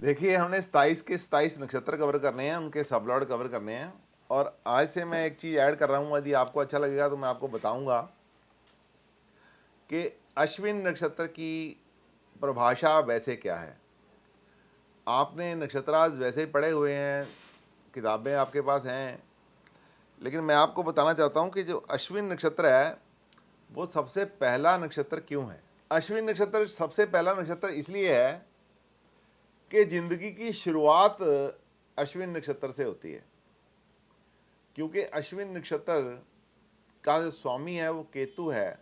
देखिए, हमने 27 के 27 नक्षत्र कवर करने हैं, उनके सब लॉर्ड कवर करने हैं। और आज से मैं एक चीज़ ऐड कर रहा हूँ, यदि आपको अच्छा लगेगा तो मैं आपको बताऊंगा कि अश्विन नक्षत्र की परिभाषा वैसे क्या है। आपने नक्षत्राज वैसे ही पढ़े हुए हैं, किताबें आपके पास हैं, लेकिन मैं आपको बताना चाहता हूँ कि जो अश्विन नक्षत्र है वो सबसे पहला नक्षत्र क्यों है। अश्विन नक्षत्र सबसे पहला नक्षत्र इसलिए है कि जिंदगी की शुरुआत अश्विन नक्षत्र से होती है, क्योंकि अश्विन नक्षत्र का जो स्वामी है वो केतु है,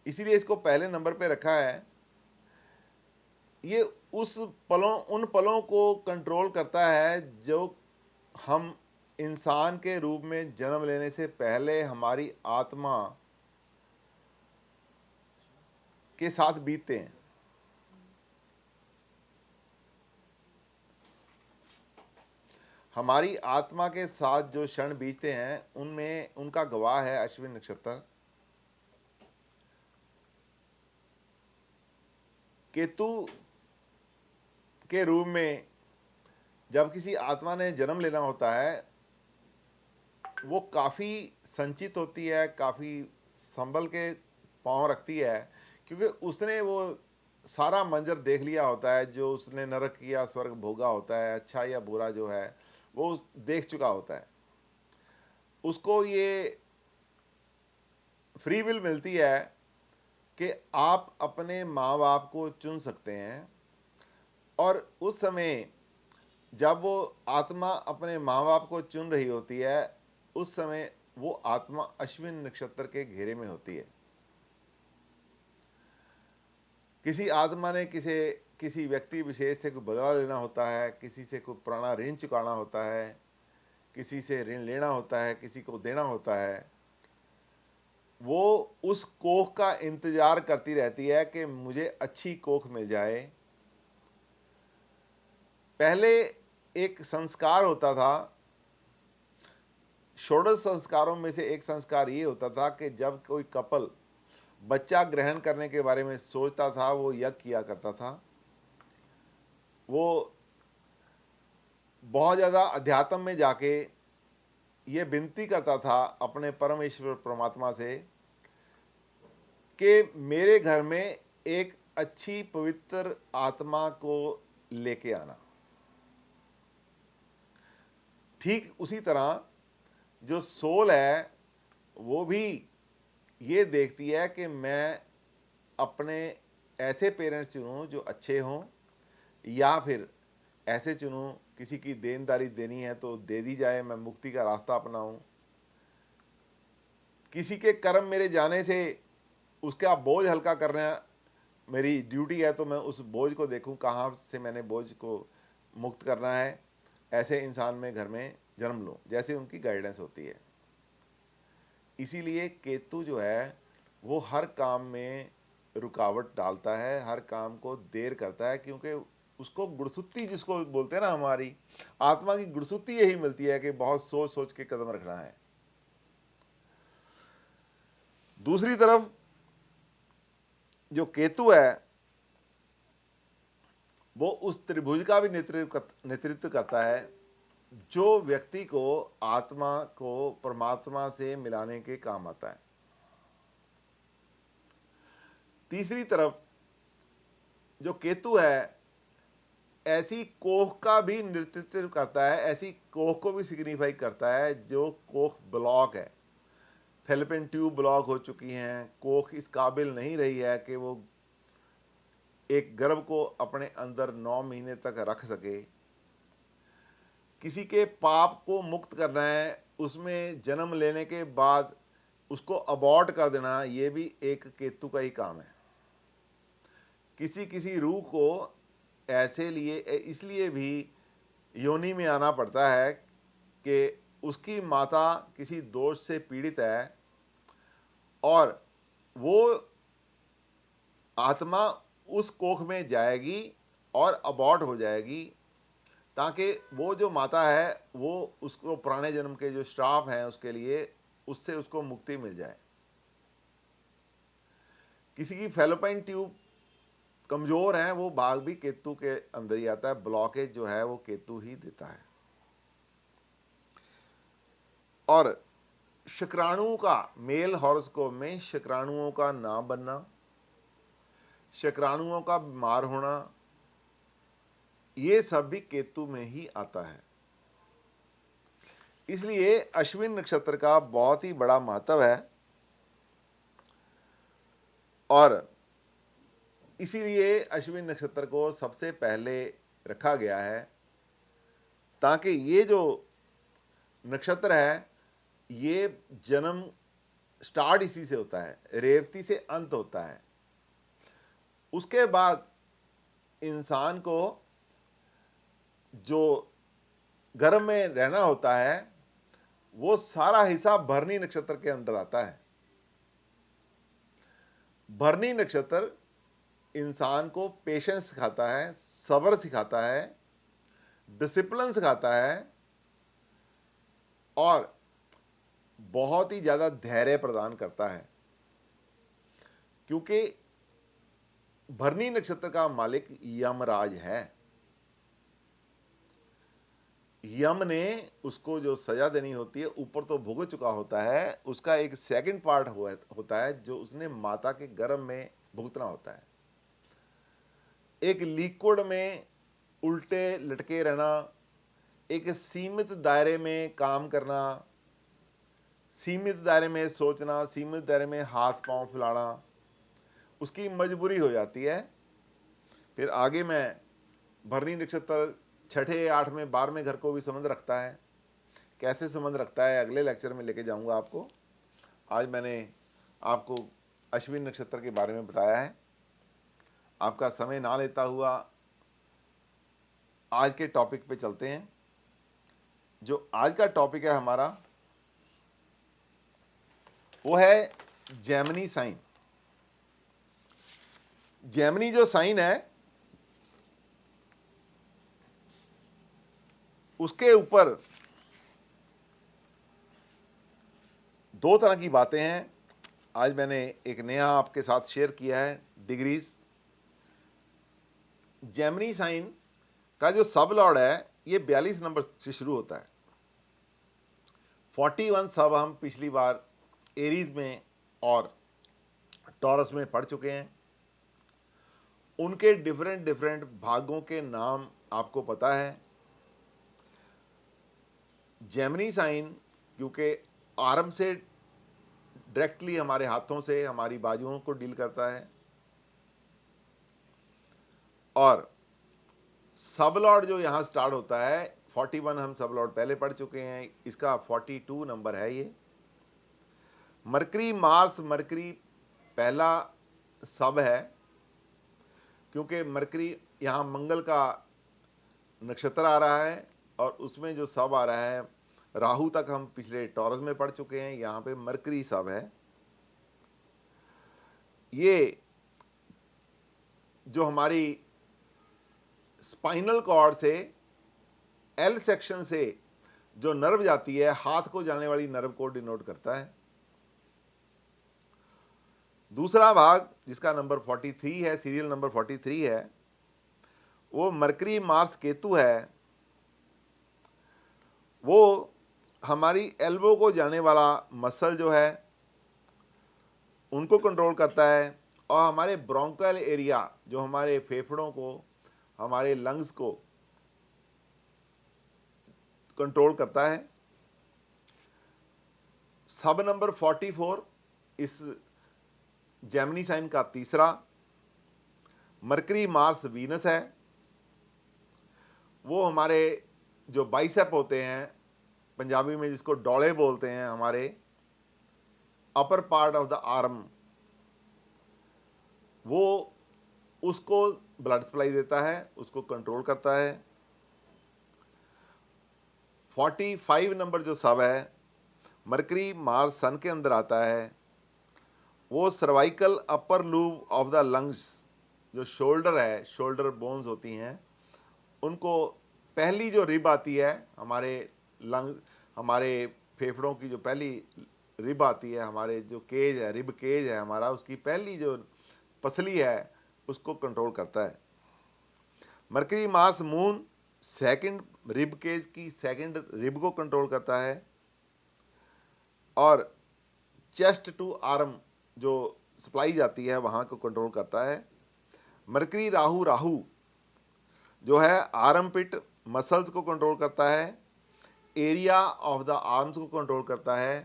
इसीलिए इसको पहले नंबर पे रखा है। ये उन पलों को कंट्रोल करता है जो हम इंसान के रूप में जन्म लेने से पहले हमारी आत्मा के साथ बीतते हैं। हमारी आत्मा के साथ जो क्षण बीतते हैं उनमें उनका गवाह है अश्विन नक्षत्र। केतु के रूप में जब किसी आत्मा ने जन्म लेना होता है वो काफ़ी संचित होती है, काफ़ी संभल के पाँव रखती है, क्योंकि उसने वो सारा मंजर देख लिया होता है, जो उसने नरक या स्वर्ग भोगा होता है, अच्छा या बुरा जो है वो देख चुका होता है। उसको ये फ्री विल मिलती है कि आप अपने माँ बाप को चुन सकते हैं। और उस समय जब वो आत्मा अपने माँ बाप को चुन रही होती है, उस समय वो आत्मा अश्विन नक्षत्र के घेरे में होती है। किसी आत्मा ने किसी व्यक्ति विशेष से कोई बदला लेना होता है, किसी से कोई पुराना ऋण चुकाना होता है, किसी से ऋण लेना होता है, किसी को देना होता है, वो उस कोख का इंतजार करती रहती है कि मुझे अच्छी कोख मिल जाए। पहले एक संस्कार होता था, षोडश संस्कारों में से एक संस्कार ये होता था कि जब कोई कपल बच्चा ग्रहण करने के बारे में सोचता था वो यज्ञ किया करता था। वो बहुत ज़्यादा अध्यात्म में जाके ये विनती करता था अपने परमेश्वर परमात्मा से कि मेरे घर में एक अच्छी पवित्र आत्मा को लेके आना। ठीक उसी तरह जो सोल है वो भी ये देखती है कि मैं अपने ऐसे पेरेंट्स चुनूं जो अच्छे हों, या फिर ऐसे चुनूं किसी की देनदारी देनी है तो दे दी जाए, मैं मुक्ति का रास्ता अपनाऊं। किसी के कर्म मेरे जाने से उसका बोझ हल्का करना मेरी ड्यूटी है, तो मैं उस बोझ को देखूं कहाँ से मैंने बोझ को मुक्त करना है, ऐसे इंसान में घर में जन्म लूं, जैसे उनकी गाइडेंस होती है। इसीलिए केतु जो है वो हर काम में रुकावट डालता है, हर काम को देर करता है, क्योंकि उसको गुड़सुत्ती जिसको बोलते हैं ना, हमारी आत्मा की गुड़सुत्ती यही मिलती है कि बहुत सोच सोच के कदम रखना है। दूसरी तरफ जो केतु है वो उस त्रिभुज का भी नेतृत्व करता है जो व्यक्ति को आत्मा को परमात्मा से मिलाने के काम आता है। तीसरी तरफ जो केतु है ऐसी कोख का भी नेतृत्व करता है, ऐसी कोख को भी सिग्निफाई करता है जो कोख ब्लॉक है, फेलोपियन ट्यूब ब्लॉक हो चुकी हैं, कोख इस काबिल नहीं रही है कि वो एक गर्भ को अपने अंदर 9 महीने तक रख सके। किसी के पाप को मुक्त करना है, उसमें जन्म लेने के बाद उसको अबॉर्ट कर देना, ये भी एक केतु का ही काम है। किसी किसी रूह को ऐसे लिए इसलिए भी योनि में आना पड़ता है कि उसकी माता किसी दोष से पीड़ित है और वो आत्मा उस कोख में जाएगी और अबॉर्ट हो जाएगी, ताकि वो जो माता है वो उसको पुराने जन्म के जो श्राप हैं उसके लिए उससे उसको मुक्ति मिल जाए। किसी की फेलोपाइन ट्यूब कमजोर हैं वो भाग भी केतु के अंदर ही आता है, ब्लॉकेज जो है वो केतु ही देता है। और शुक्राणुओं का, मेल हॉरोस्कोप में शुक्राणुओं का ना बनना, शुक्राणुओं का बीमार होना, ये सब भी केतु में ही आता है। इसलिए अश्विन नक्षत्र का बहुत ही बड़ा महत्व है और इसीलिए अश्विन नक्षत्र को सबसे पहले रखा गया है, ताकि ये जो नक्षत्र है ये जन्म स्टार्ट इसी से होता है, रेवती से अंत होता है। उसके बाद इंसान को जो गर्भ में रहना होता है वो सारा हिसाब भरनी नक्षत्र के अंदर आता है। भरनी नक्षत्र इंसान को पेशेंस सिखाता है, सब्र सिखाता है, डिसिप्लिन सिखाता है और बहुत ही ज्यादा धैर्य प्रदान करता है, क्योंकि भरनी नक्षत्र का मालिक यमराज है। यम ने उसको जो सजा देनी होती है, ऊपर तो भुगत चुका होता है, उसका एक सेकंड पार्ट होता है जो उसने माता के गर्भ में भुगतना होता है। एक लिक्विड में उल्टे लटके रहना, एक सीमित दायरे में काम करना, सीमित दायरे में सोचना, सीमित दायरे में हाथ पांव फैलाना, उसकी मजबूरी हो जाती है। फिर आगे मैं भरनी नक्षत्र छठे, 8वें, 12वें घर को भी संबंध रखता है। कैसे संबंध रखता है अगले लेक्चर में लेके जाऊंगा आपको। आज मैंने आपको अश्विन नक्षत्र के बारे में बताया है। आपका समय ना लेता हुआ आज के टॉपिक पे चलते हैं। जो आज का टॉपिक है हमारा वो है जेमिनी साइन। जेमिनी जो साइन है उसके ऊपर दो तरह की बातें हैं। आज मैंने एक नया आपके साथ शेयर किया है, डिग्रीज। जेमिनी साइन का जो सब लॉर्ड है ये 42 नंबर से शुरू होता है। 41 सब हम पिछली बार एरीज में और टॉरस में पढ़ चुके हैं। उनके डिफरेंट डिफरेंट भागों के नाम आपको पता है। जेमिनी साइन क्योंकि आरंभ से डायरेक्टली हमारे हाथों से हमारी बाजुओं को डील करता है, और सब लॉर्ड जो यहां स्टार्ट होता है 41 हम सब लॉर्ड पहले पढ़ चुके हैं, इसका 42 नंबर है ये। मरकरी मार्स, मरकरी पहला सब है क्योंकि मरकरी यहां मंगल का नक्षत्र आ रहा है और उसमें जो सब आ रहा है राहु तक हम पिछले टॉरस में पढ़ चुके हैं, यहां पे मरकरी सब है। ये जो हमारी स्पाइनल कॉर्ड से एल सेक्शन से जो नर्व जाती है, हाथ को जाने वाली नर्व को डिनोट करता है। दूसरा भाग जिसका नंबर 43 है, सीरियल नंबर 43 है, वो मरकरी मार्स केतु है। वो हमारी एल्बो को जाने वाला मसल जो है उनको कंट्रोल करता है, और हमारे ब्रोंकल एरिया जो हमारे फेफड़ों को, हमारे लंग्स को कंट्रोल करता है। सब नंबर 44 इस जेमिनी साइन का तीसरा। मरकरी मार्स वीनस है। वो हमारे जो बाइसेप होते हैं, पंजाबी में जिसको डोले बोलते हैं, हमारे upper part of the arm, वो उसको ब्लड सप्लाई देता है, उसको कंट्रोल करता है। 45 नंबर जो सब है, मरकरी मार्स सन के अंदर आता है। वो cervical upper lube of the lungs, जो शोल्डर है, शोल्डर बोन्स होती हैं, उनको पहली जो रिब आती है हमारे लंग, हमारे फेफड़ों की जो पहली रिब आती है, हमारे जो केज है, रिब केज है हमारा, उसकी पहली जो पसली है उसको कंट्रोल करता है। Mercury Mars Moon second rib cage की सेकंड रिब को कंट्रोल करता है, और चेस्ट टू आर्म जो सप्लाई जाती है वहाँ को कंट्रोल करता है। मरकरी राहु राहु जो है आर्म पिट मसल्स को कंट्रोल करता है, एरिया ऑफ द आर्म्स को कंट्रोल करता है,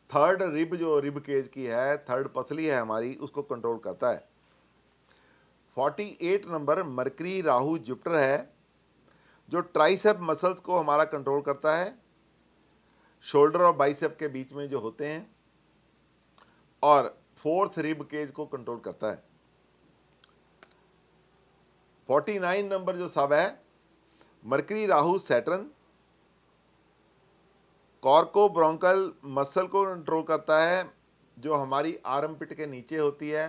थर्ड रिब जो रिब केज की है, थर्ड पसली है हमारी, उसको कंट्रोल करता है। 48 नंबर मरकरी राहु जुपिटर है, जो ट्राइसेप मसल्स को हमारा कंट्रोल करता है, शोल्डर और बाइसेप के बीच में जो होते हैं, और फोर्थ रिब केज को कंट्रोल करता है। 49 नंबर जो सब है Mercury Rahu Saturn, coraco brachial muscle को कंट्रोल करता है, जो हमारी आर्म पिट के नीचे होती है,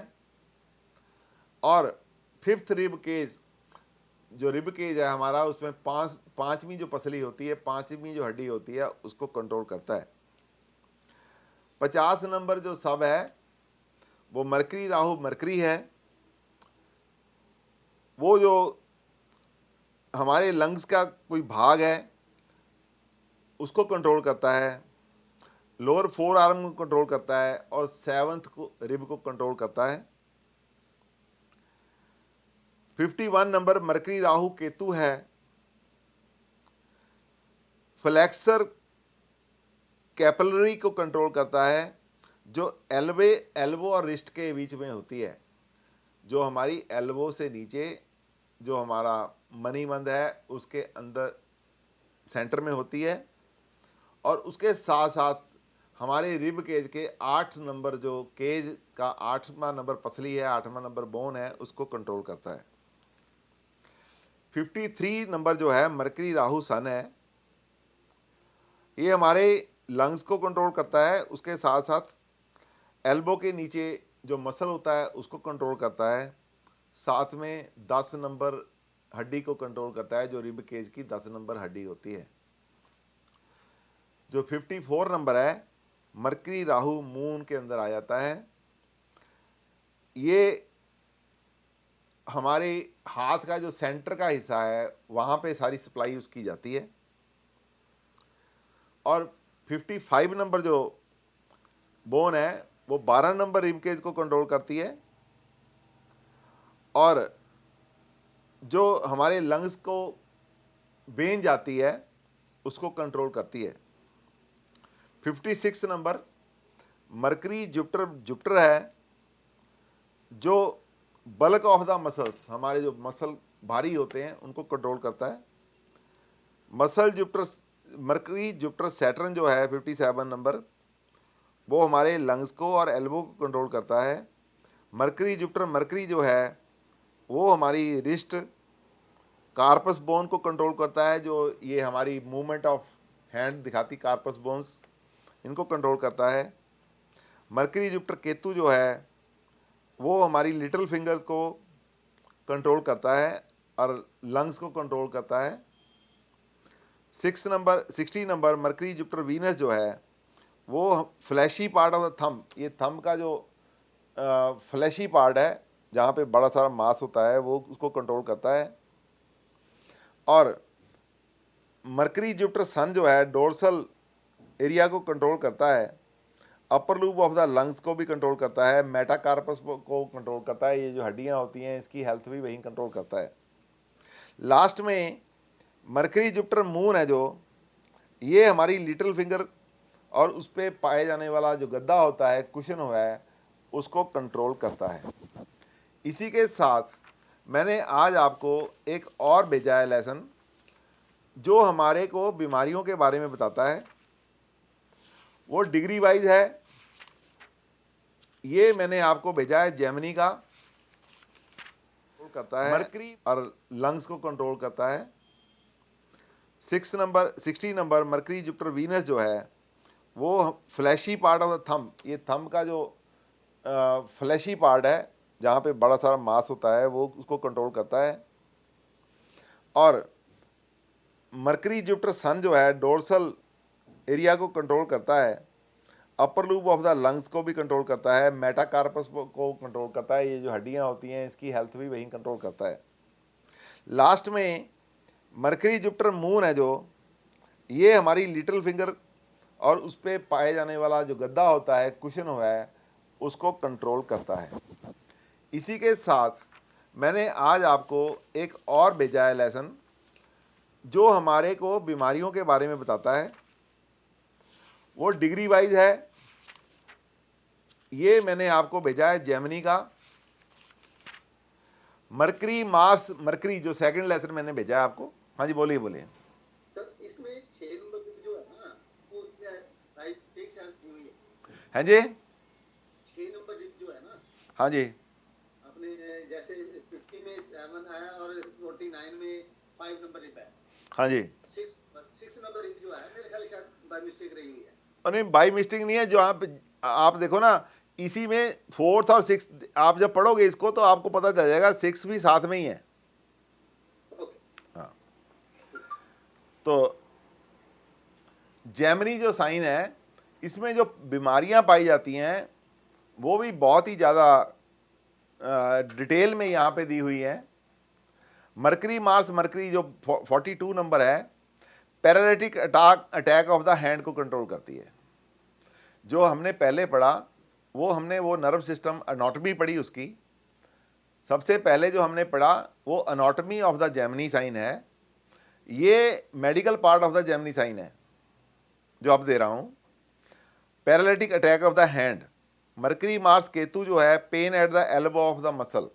और फिफ्थ रिब केज जो रिब केज है हमारा, उसमें पांचवी जो पसली होती है, पांचवी जो हड्डी होती है, उसको कंट्रोल करता है। 50 नंबर जो सब है वो मरकरी राहु मरकरी है, वो जो हमारे लंग्स का कोई भाग है उसको कंट्रोल करता है, लोअर फोर आर्म को कंट्रोल करता है, और सेवंथ को रिब को कंट्रोल करता है। 51 नंबर मरकरी राहु केतु है, फ्लेक्सर कैपिलरी को कंट्रोल करता है, जो एल्बो और रिस्ट के बीच में होती है, जो हमारी एल्बो से नीचे जो हमारा मणिबंध है उसके अंदर सेंटर में होती है, और उसके साथ साथ हमारे रिब केज के 8 नंबर जो केज का 8वां नंबर पसली है, 8वां नंबर बोन है, उसको कंट्रोल करता है। 53 नंबर जो है मरकरी राहु सन है, ये हमारे लंग्स को कंट्रोल करता है, उसके साथ साथ एल्बो के नीचे जो मसल होता है उसको कंट्रोल करता है, साथ में 10 नंबर हड्डी को कंट्रोल करता है, जो रिब केज की 10 नंबर हड्डी होती है। जो 54 नंबर है मरकरी राहु मून के अंदर आ जाता है, ये हमारे हाथ का जो सेंटर का हिस्सा है वहाँ पे सारी सप्लाई उसकी जाती है। और 55 नंबर जो बोन है वो 12 नंबर रिब केज को कंट्रोल करती है, और जो हमारे लंग्स को वेन जाती है उसको कंट्रोल करती है। 56 नंबर मरकरी जुपिटर जुपिटर है, जो बल्क ऑफ द मसल्स, हमारे जो मसल भारी होते हैं उनको कंट्रोल करता है। Muscle Jupiter mercury Jupiter Saturn जो है 57 नंबर, वो हमारे लंग्स को और एल्बो को कंट्रोल करता है। मरकरी जुपिटर मरकरी जो है वो हमारी रिस्ट कार्पस बोन को कंट्रोल करता है, जो ये हमारी मूवमेंट ऑफ हैंड दिखाती कार्पस बोन्स, इनको कंट्रोल करता है। मरकरी जुपिटर केतु जो है वो हमारी लिटिल फिंगर्स को कंट्रोल करता है और लंग्स को कंट्रोल करता है। 60 नंबर मरकरी जुपिटर वीनस जो है वो fleshy part of the thumb, ये थंब का जो फ्लैशी पार्ट है जहाँ पे बड़ा सारा मांस होता है, वो उसको कंट्रोल करता है। और मरकरी जुपिटर सन जो है डोर्सल एरिया को कंट्रोल करता है, अपर लूप ऑफ द लंग्स को भी कंट्रोल करता है, मेटाकार्पस को कंट्रोल करता है, ये जो हड्डियाँ होती हैं इसकी हेल्थ भी वही कंट्रोल करता है। लास्ट में मरकरी जुपिटर मून है, जो ये हमारी लिटिल फिंगर और उस पर पाए जाने वाला जो गद्दा होता है, कुशन हुआ है, उसको कंट्रोल करता है। इसी के साथ मैंने आज आपको एक और भेजा है लेसन, जो हमारे को बीमारियों के बारे में बताता है, वो डिग्री वाइज है। ये मैंने आपको भेजा है जेमिनी का, करता है मरकरी और लंग्स को कंट्रोल करता है। 60 नंबर मरकरी जुपिटर वीनस जो है वो fleshy part of the thumb, ये थंब का जो फ्लैशी पार्ट है जहाँ पे बड़ा सारा मांस होता है, वो उसको कंट्रोल करता है। और मरकरी जुपिटर सन जो है डोर्सल एरिया को कंट्रोल करता है, अपर लूप ऑफ द लंग्स को भी कंट्रोल करता है, मेटाकार्पस को कंट्रोल करता है, ये जो हड्डियां होती हैं इसकी हेल्थ भी वही कंट्रोल करता है। लास्ट में मरकरी जुपिटर मून है जो, ये हमारी लिटिल फिंगर और उस पर पाए जाने वाला जो गद्दा होता है, कुशन हुआ है, उसको कंट्रोल करता है। इसी के साथ मैंने आज आपको एक और भेजा है लेसन जो हमारे को बीमारियों के बारे में बताता है, वो डिग्री वाइज है। ये मैंने आपको भेजा है जेमिनी का मरकरी मार्स मरकरी, जो सेकंड लेसन मैंने भेजा है आपको। हाँ जी बोलिए बोलिए। सर इसमें 6 नंबर की जो है ना वो एक साल की हुई है। हाँ जी 6 नंबर जिप जो है ना, हाँ जी अपने जैसे 50 में 7 आया और 49 में 5 नंबर जिप है। हाँ जी। 6 नंबर जिप जो है मेरे ख्याल से बाय मिस्टेक रही हुई है। नहीं बाई मिस्टेक नहीं है, जो आप देखो ना, इसी में फोर्थ और सिक्स आप जब पढ़ोगे इसको तो आपको पता चल जाएगा, सिक्स भी साथ में ही है। ओके। हाँ, तो जेमिनी जो साइन है इसमें जो बीमारियां पाई जाती हैं वो भी बहुत ही ज़्यादा डिटेल में यहाँ पे दी हुई है। मरकरी मार्स मरकरी जो 42 नंबर है, paralytic attack of the hand को कंट्रोल करती है। जो हमने पहले पढ़ा वो नर्व सिस्टम अनॉटमी पढ़ी, उसकी सबसे पहले जो हमने पढ़ा वो anatomy of the Gemini sign है। ये medical part of the Gemini sign है जो अब दे रहा हूं। Paralytic attack of the hand, Mercury Mars Ketu जो है, pain at the elbow of the muscle,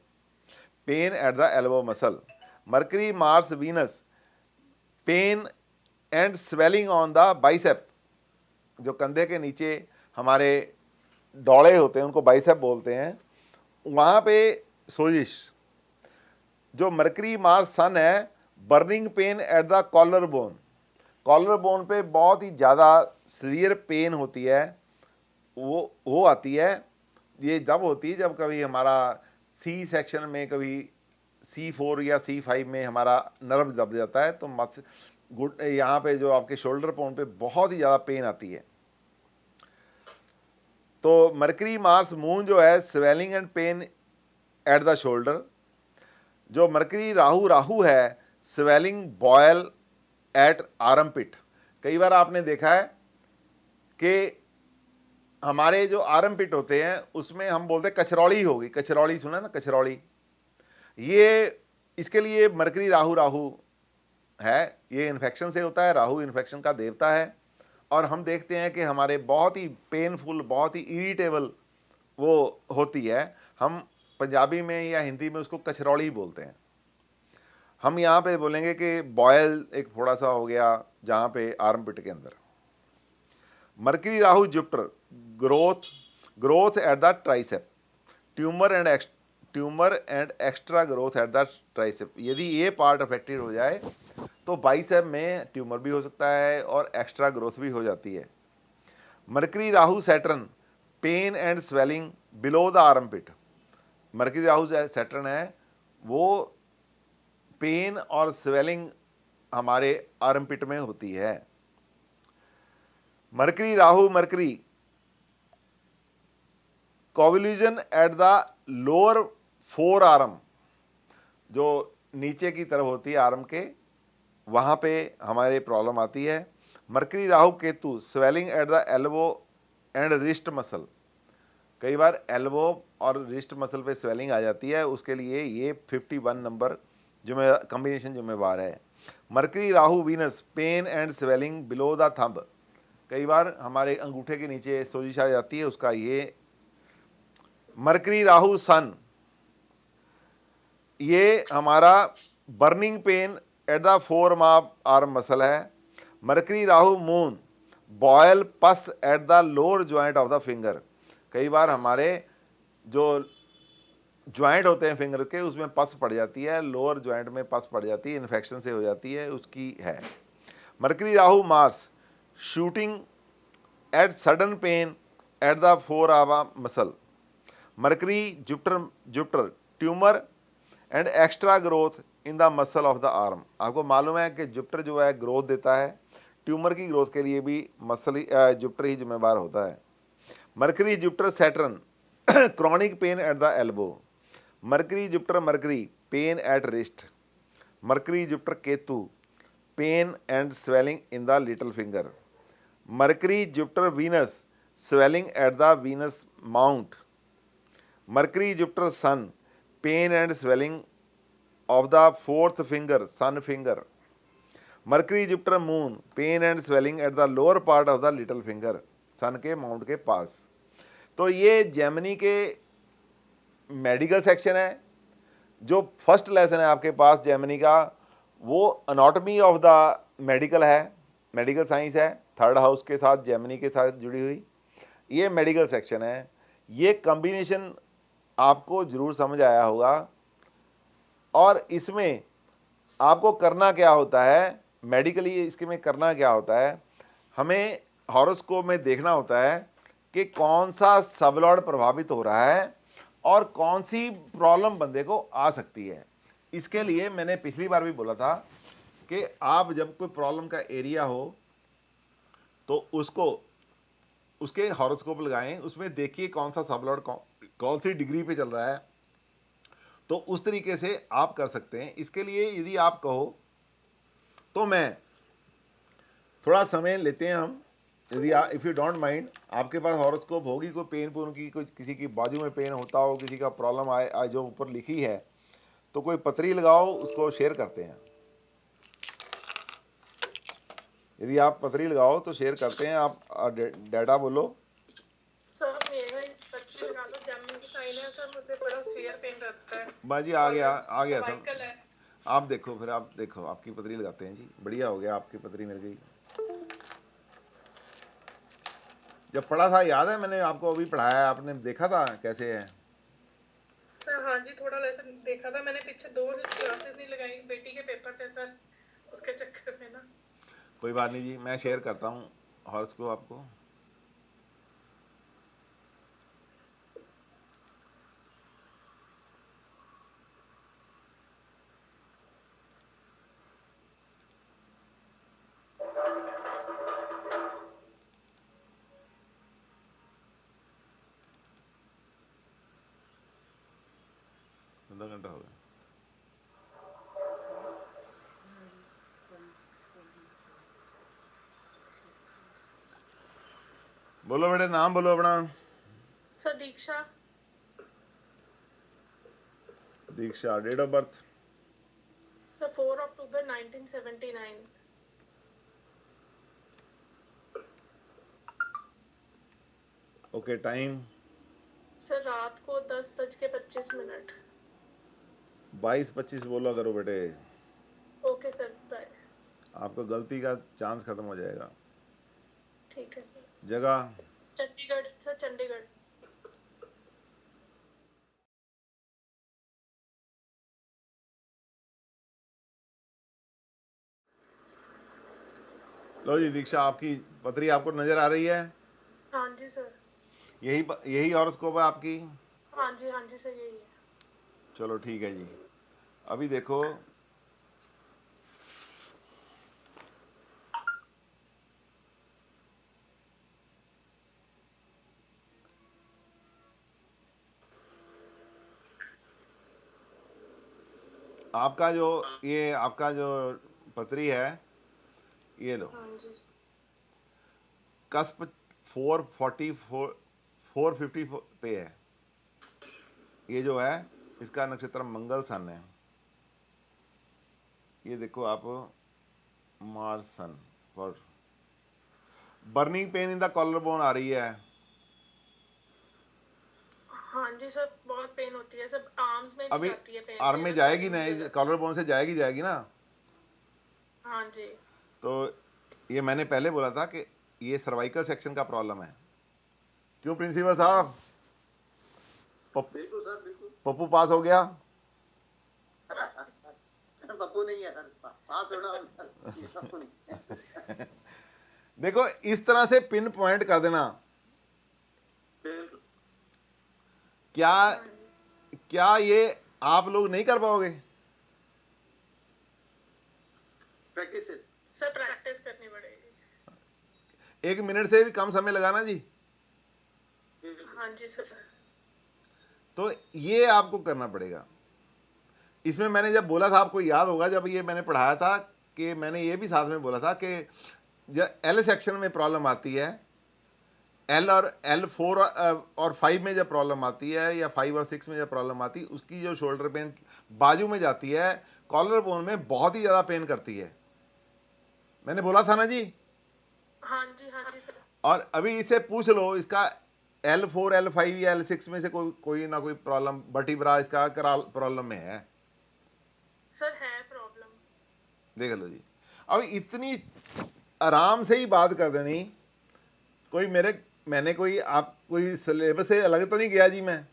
pain at the elbow muscle. Mercury Mars Venus, pain and swelling on the bicep, जो कंधे के नीचे हमारे डौड़े होते हैं उनको बाइसेप बोलते हैं, वहाँ पे सोजिश। जो मरकरी मार्स सन है, burning pain at the collar bone, collar bone पे बहुत ही ज़्यादा सीवियर पेन होती है, वो आती है। ये जब होती है जब कभी हमारा सी सेक्शन में, कभी C4 या C5 में हमारा नर्व दब जाता है, तो यहाँ पे जो आपके शोल्डर पोन पे बहुत ही ज़्यादा पेन आती है। तो मरकरी मार्स मून जो है, swelling and pen at the shoulder. जो मरकरी राहु राहु है, स्वेलिंग बॉयल एट आर्म पिट। कई बार आपने देखा है कि हमारे जो आर्म पिट होते हैं उसमें हम बोलते हैं कचरौली होगी, कचरौली सुना ना, कचरौली, ये इसके लिए मरकरी राहु राहु है। ये इन्फेक्शन से होता है, राहु इन्फेक्शन का देवता है। और हम देखते हैं कि हमारे बहुत ही पेनफुल, बहुत ही इरिटेबल वो होती है। हम पंजाबी में या हिंदी में उसको कचरौली बोलते हैं। हम यहाँ पे बोलेंगे कि बॉयल एक थोड़ा सा हो गया जहाँ पे आर्म पिट के अंदर। Mercury Rahu Jupiter, growth at the tricep, tumour and extra growth at the tricep. यदि ये पार्ट अफेक्टेड हो जाए तो बाइसेप में ट्यूमर भी हो सकता है और एक्स्ट्रा ग्रोथ भी हो जाती है। Mercury Rahu Saturn, pain and swelling below the arm pit. Mercury Rahu Saturn है, वो पेन और स्वेलिंग हमारे आर्म पिट में होती है। Mercury Rahu Mercury convulsion at the lower forearm, जो नीचे की तरफ होती है आर्म के, वहाँ पे हमारे प्रॉब्लम आती है। Mercury Rahu Ketu, swelling at the elbow and wrist muscle. कई बार एल्बो और रिस्ट मसल पे स्वेलिंग आ जाती है, उसके लिए ये 51 नंबर कॉम्बिनेशन जिम्मेवार है। Mercury Rahu Venus, pain and swelling below the thumb. कई बार हमारे अंगूठे के नीचे सोजिश आ जाती है, उसका ये। मरकरी राहु सन, ये हमारा burning pain at the four arm muscle है। मरकरी राहु मून, बॉयल पस eight the lower joint of the finger. कई बार हमारे जो ज्वाइंट होते हैं फिंगर के, उसमें पस पड़ जाती है, लोअर ज्वाइंट में पस पड़ जाती है, इन्फेक्शन से हो जाती है, उसकी है। Mercury Rahu Mars, shooting at sudden pen at the four arm muscle. Mercury Jupiter tumour and extra growth in the muscle of the arm. आपको मालूम है कि जुपिटर जो है ग्रोथ देता है, ट्यूमर की ग्रोथ के लिए भी जुपिटर ही जिम्मेवार होता है। Mercury Jupiter Saturn chronic pain at the elbow, Mercury Jupiter Mercury pain at wrist, Mercury Jupiter Ketu pain and swelling in the little finger, Mercury Jupiter Venus swelling at the Venus mount, Mercury Jupiter Sun pain and swelling of the fourth finger Sun finger, Mercury Jupiter Moon pain and swelling at the lower part of the little finger Sun के mount के पास। तो ये Gemini के medical section है। जो first lesson है आपके पास Gemini का वो अनाटॉमी ऑफ द मेडिकल है, मेडिकल साइंस है, थर्ड हाउस के साथ जेमिनी के साथ जुड़ी हुई ये मेडिकल सेक्शन है। ये कॉम्बिनेशन आपको ज़रूर समझ आया होगा। और इसमें आपको करना क्या होता है, मेडिकली इसके में करना क्या होता है, हमें हॉरोस्कोप में देखना होता है कि कौन सा सबलॉर्ड प्रभावित हो रहा है और कौन सी प्रॉब्लम बंदे को आ सकती है। इसके लिए मैंने पिछली बार भी बोला था कि आप जब कोई प्रॉब्लम का एरिया हो तो उसको उसके हॉरोस्कोप लगाएं, उसमें देखिए कौन सा सबलॉर्ड कौन सी डिग्री पे चल रहा है, तो उस तरीके से आप कर सकते हैं। इसके लिए यदि आप कहो तो मैं थोड़ा समय लेते हैं हम, यदि आप इफ़ यू डोंट माइंड, आपके पास हॉरोस्कोप होगी, कोई पेन पून की, कोई किसी की बाजू में पेन होता हो, किसी का प्रॉब्लम आए जो ऊपर लिखी है, तो कोई पतरी लगाओ, उसको शेयर करते हैं। यदि आप पतरी लगाओ तो शेयर करते हैं। आप डाटा बोलो। सर मेरा पतली लगा लो, जेमिनी की साइन है सर, मुझे बड़ा सीवियर पेन रहता है। बाजी आ गया सब। सर्वाइकल है। आप देखो, फिर आप देखो, आपकी पतरी लगाते हैं जी। बढ़िया हो गया, आपकी पतरी मिल गई। जब पढ़ा था याद है, मैंने आपको अभी पढ़ाया, आपने देखा था कैसे है। सर हाँ जी, थोड़ा लेसन देखा था मैंने, पीछे 2 क्लासेस नहीं लगाई, बेटी के पेपर थे सर, उसके चक्कर में ना। कोई बात नहीं जी, मैं शेयर करता हूँ हॉर्स आपको। आधा घंटा हो गया। बोलो बेटे, नाम बोलो अपना। Sir Diksha. Diksha. Date of birth. Sir 4 October 1979। Okay, time. Sir रात को 10:25। 22:25 बोला करो बेटे। Okay sir, bye. आपको गलती का चांस खत्म हो जाएगा। ठीक है सर। जगह। चंडीगढ़ सर, चंडीगढ़। लो जी दीक्षा, आपकी पतरी आपको नजर आ रही है। हाँ जी सर। यही हॉरोस्कोप है आपकी। हाँ जी सर, यही है। चलो ठीक है जी। अभी देखो, आपका जो पतरी है, ये लो। हाँ जी। कस्प 450 पे है। ये जो है इसका नक्षत्र मंगल सन है। ये देखो आप, मार्स सन पर burning pain in the collar bone आ रही है। हाँ जी सर, बहुत पेन होती है सब, आर्म्स में भी अभी जाती है पेन। आर्म में जाएगी ना, कॉलर बोन से जाएगी ना। हाँ जी। तो ये मैंने पहले बोला था कि ये सर्वाइकल सेक्शन का प्रॉब्लम है। क्यों प्रिंसिपल साहब, बिल्कुल सर, बिल्कुल। पप्पू पास हो गया। पप्पू नहीं है सर, पास होना ये पप्पू नहीं। देखो, इस तरह से पिन पॉइंट कर देना। बिल्कुल। क्या ये आप लोग नहीं कर पाओगे? प्रैक्टिस सर, प्रैक्टिस करनी पड़ेगी। 1 मिनट से भी कम समय लगाना जी। हाँ जी सर। तो ये आपको करना पड़ेगा। इसमें मैंने जब बोला था, आपको याद होगा जब ये मैंने पढ़ाया था, कि मैंने ये भी साथ में बोला था कि जब एल सेक्शन में प्रॉब्लम आती है, एल और L4 और 5 में जब प्रॉब्लम आती है, या 5 और 6 में जब प्रॉब्लम आती है, उसकी जो शोल्डर पेन बाजू में जाती है, कॉलर बोन में बहुत ही ज़्यादा पेन करती है। मैंने बोला था ना जी। हाँ जी सर। और अभी इसे पूछ लो, इसका L4 L5 या L6 में से कोई ना कोई प्रॉब्लम वर्टिब्रा इसका प्रॉब्लम में है। सर है प्रॉब्लम। देख लो जी। अब इतनी आराम से ही बात कर देनी, कोई मैंने कोई सिलेबस से अलग तो नहीं गया जी मैं।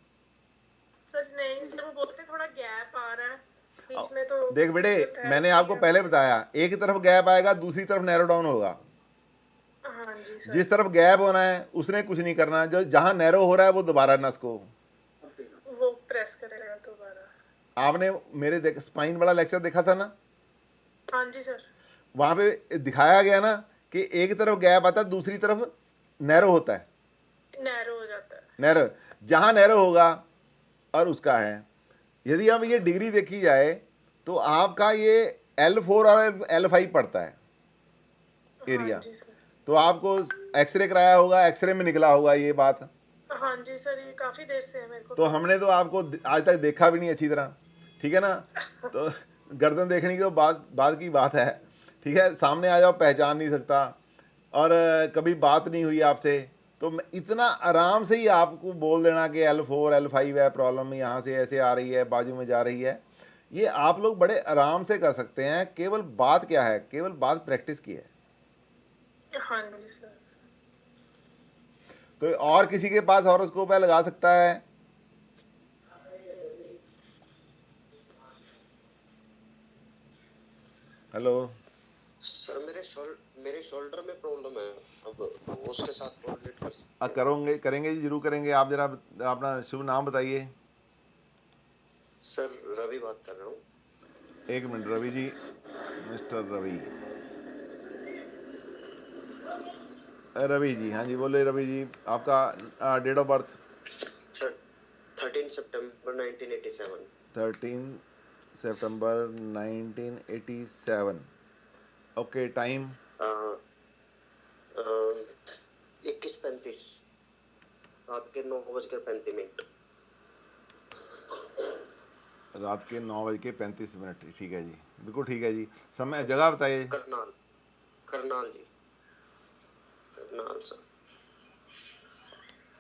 सर नहीं सर, वो बोलते थोड़ा गैप आ रहा है बीच में, तो देख बेटे, मैंने आपको पहले बताया, एक तरफ गैप आएगा, दूसरी तरफ नैरो डाउन होगा। हाँ जी सर। जिस तरफ गैप होना है उसने कुछ नहीं करना, जो जहां नैरो हो रहा है वो दोबारा नस को वो प्रेस करेगा दोबारा। आपने मेरे स्पाइन वाला लेक्चर देखा था ना, हाँ जी सर। वहां पे दिखाया गया ना कि एक तरफ गैप आता है, दूसरी तरफ नैरो होता है। नैरो हो जाता है। नैरो, जहां नैरो होगा और उसका है। यदि अब ये डिग्री देखी जाए तो आपका ये L4 और L5 पड़ता है एरिया। हाँ जी सर। तो आपको एक्सरे कराया होगा, एक्सरे में निकला होगा ये बात। हाँ जी सर, ये काफी देर से है मेरे को। तो हमने तो आपको आज तक देखा भी नहीं अच्छी तरह, ठीक है ना। तो गर्दन देखने की तो बात की बात है, ठीक है। सामने आ जाओ, पहचान नहीं सकता, और कभी बात नहीं हुई आपसे, तो मैं इतना आराम से ही आपको बोल देना कि L4 L5 है, प्रॉब्लम यहाँ से ऐसे आ रही है, बाजू में जा रही है, ये आप लोग बड़े आराम से कर सकते हैं। केवल बात क्या है, केवल बात प्रैक्टिस की है। हाँ जी सर। कोई और किसी के पास हॉरोस्कोप है, लगा सकता है। हेलो सर, मेरे शोल्डर में प्रॉब्लम है, अब उसके साथ कोऑर्डिनेट कर सकते हैं? करेंगे जी, जरूर करेंगे। आप जरा अपना शुभ नाम बताइए। सर, रवि बात कर रहा हूँ। एक मिनट रवि जी, मिस्टर रवि जी, हाँ जी बोले रवि जी। आपका डेट ऑफ बर्थ? सर, 13 सितंबर 1987। 13 सितंबर 1987। Okay, time? 21:35, रात के 9:35। रात के 9:35। ठीक है जी, बिल्कुल ठीक है जी। समय, जगह बताइए। करनाल जी, करनाल सर,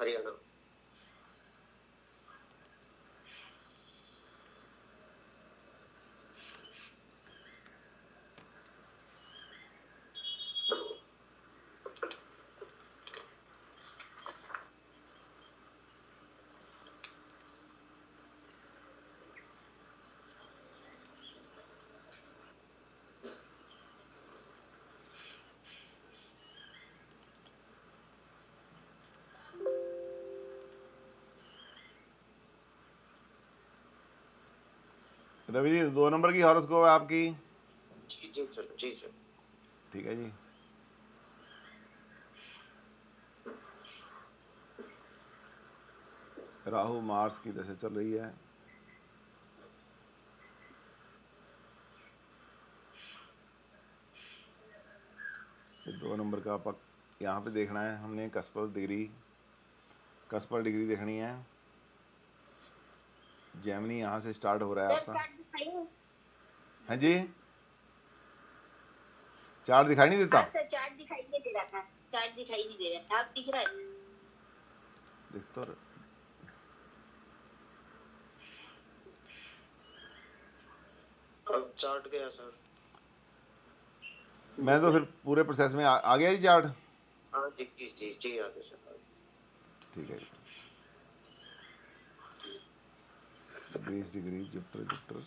हरियाणा। रवि जी, 2 नंबर की हॉरोस्कोप है आपकी? जी सर, जी सर। ठीक है जी। राहु मार्स की दशा चल रही है। ये 2 नंबर का पक यहाँ पे देखना है हमने। कस्पल डिग्री देखनी है। जेमिनी यहाँ से स्टार्ट हो रहा है आपका। हाँ जी, चार्ट दिखाई नहीं देता? सर, चार्ट दिखाई नहीं दे रहा था। चार्ट दिखाई नहीं दे रहा था, अब दिख रहा है। देख तो अब चार्ट गया सर। मैं तो फिर पूरे प्रोसेस में आ गया जी चार्ट। हाँ जी जी जी जी, आगे सर। ठीक है जी। 20 डिग्री जुपिटर।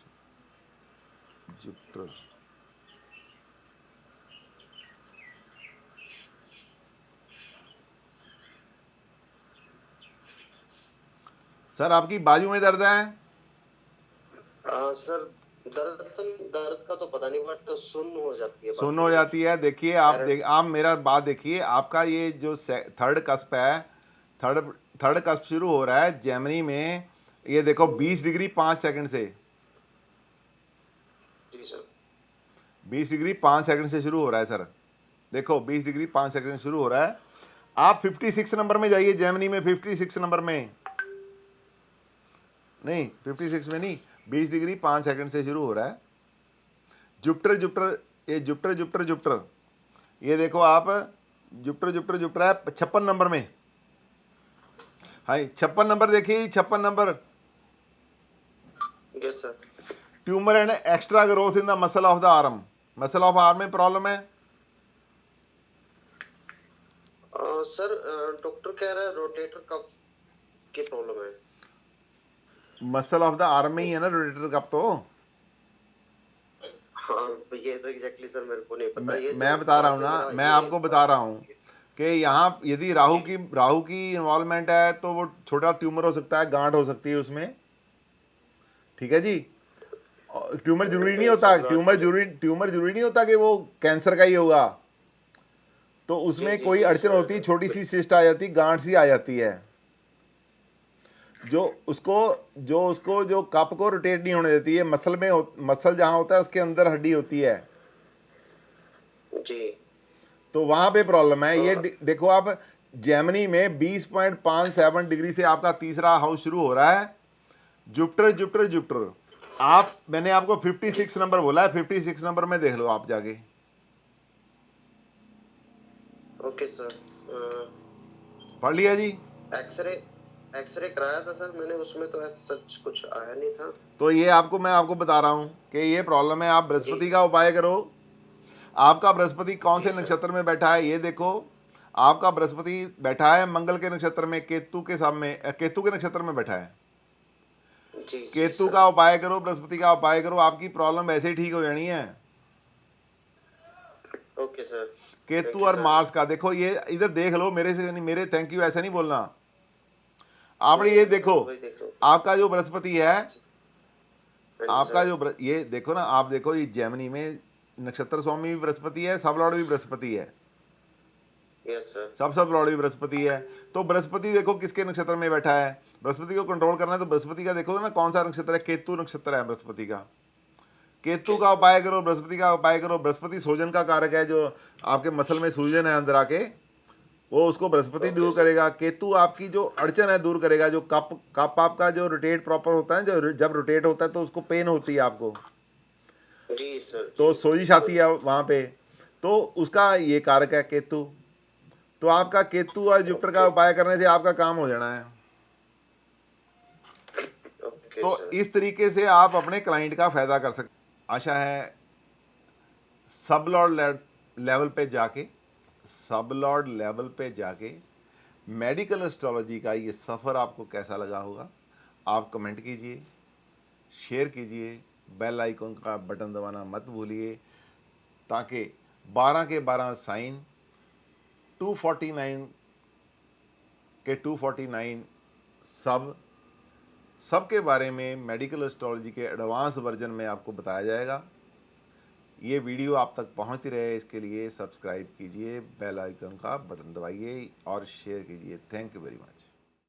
सर, आपकी बाजू में दर्द है? सर, दर्द का तो पता नहीं, बट सुन्न हो जाती है। सुन्न हो जाती है। देखिए आप मेरा बात देखिए, आपका ये जो थर्ड कस्प है, थर्ड कस्प शुरू हो रहा है जेमिनी में। ये देखो 20 डिग्री 5 सेकंड से, जी सर। 20 डिग्री 5 सेकंड से शुरू हो रहा है सर। देखो 20 डिग्री 5 सेकंड से शुरू हो रहा है। आप 56 नंबर में जाइए जेमिनी में, 56 नंबर में नहीं, 56 में नहीं, 20 डिग्री 5 सेकंड से शुरू हो रहा है। जुपिटर जुपिटर, ये जुपिटर जुपिटर जुपिटर, ये देखो आप जुपिटर जुपिटर जुपिटर है 56 नंबर में। हाँ 56 नंबर देखिए, 56 number. Yes sir. Tumour and extra growth in the muscle of the arm. Muscle of arm में प्रॉब्लम है सर डॉक्टर कह रहा है रोटेटर कफ की प्रॉब्लम है। मसल ऑफ द आर्म में ही है ना रोटेटर कफ तो। हाँ ये तो एग्जैक्टली सर मेरे को नहीं पता। ये मैं बता रहा हूँ ना, मैं आपको बता रहा हूँ कि यहाँ यदि राहु की इन्वॉल्वमेंट है तो वो छोटा ट्यूमर हो सकता है, गांठ हो सकती है उसमें, ठीक है जी। ट्यूमर जरूरी नहीं होता, ट्यूमर जरूरी नहीं होता कि वो कैंसर का ही होगा। तो उसमें कोई अड़चन होती, छोटी सी सिस्ट आ जाती, गांठ सी आ जाती है, जो कप को रोटेट नहीं होने देती है। मसल में मसल जहां होता है उसके अंदर हड्डी होती है जी। तो वहां पे प्रॉब्लम है। ये देखो आप जेमिनी में 20.57 डिग्री से आपका तीसरा हाउस शुरू हो रहा है। जुपिटर जुपिटर जुपिटर, मैंने आपको 56 नंबर बोला है, 56 नंबर में देख लो आप जाके। Okay sir. पढ़ लिया जी। एक्सरे कराया था सर मैंने, उसमें तो ऐसा सच कुछ आया नहीं था। तो ये मैं आपको बता रहा हूं कि ये प्रॉब्लम है। आप बृहस्पति का उपाय करो। आपका बृहस्पति कौन से नक्षत्र में बैठा है ये देखो। आपका बृहस्पति बैठा है मंगल के नक्षत्र में, केतु के नक्षत्र में बैठा है। जी केतु का उपाय करो, बृहस्पति का उपाय करो, आपकी प्रॉब्लम वैसे ही ठीक हो जानी है। Okay sir. केतु और मार्स का देखो, ये इधर देख लो, मेरे से नहीं, मेरे थैंक यू ऐसा नहीं बोलना। आपने ये देखो, आपका जो बृहस्पति है, आपका जो ये देखो ना, आप देखो ये जेमिनी में नक्षत्र स्वामी भी बृहस्पति है, सब लॉर्ड भी बृहस्पति है। Yes sir. सब लॉर्ड भी बृहस्पति है। तो बृहस्पति देखो किसके नक्षत्र में बैठा है। बृहस्पति को कंट्रोल करना है तो बृहस्पति का देखो ना कौन सा नक्षत्र है, केतु नक्षत्र है बृहस्पति का। केतु का उपाय करो, बृहस्पति का उपाय करो। बृहस्पति सूजन का कारक है, जो आपके मसल में सूजन है अंदर आके, वो उसको बृहस्पति दूर करेगा। केतु आपकी जो अड़चन है दूर करेगा। जो कप आपका जो रोटेट प्रॉपर होता है, जो जब रोटेट होता है तो उसको पेन होती है आपको, जी सर। तो सोजिश आती है वहां पे, तो उसका ये कारक है केतु। तो आपका केतु और जुपिटर का उपाय करने से आपका काम हो जाना है। तो इस तरीके से आप अपने क्लाइंट का फायदा कर सकते। आशा है सब लॉर्ड लेवल पे जाके मेडिकल एस्ट्रोलॉजी का ये सफ़र आपको कैसा लगा होगा। आप कमेंट कीजिए, शेयर कीजिए, बेल आइकन का बटन दबाना मत भूलिए, ताकि 12 के 12 साइन 249 के 249 सबके बारे में मेडिकल एस्ट्रोलॉजी के एडवांस वर्जन में आपको बताया जाएगा। ये वीडियो आप तक पहुंचती रहे, इसके लिए सब्सक्राइब कीजिए, बेल आइकन का बटन दबाइए और शेयर कीजिए। Thank you very much.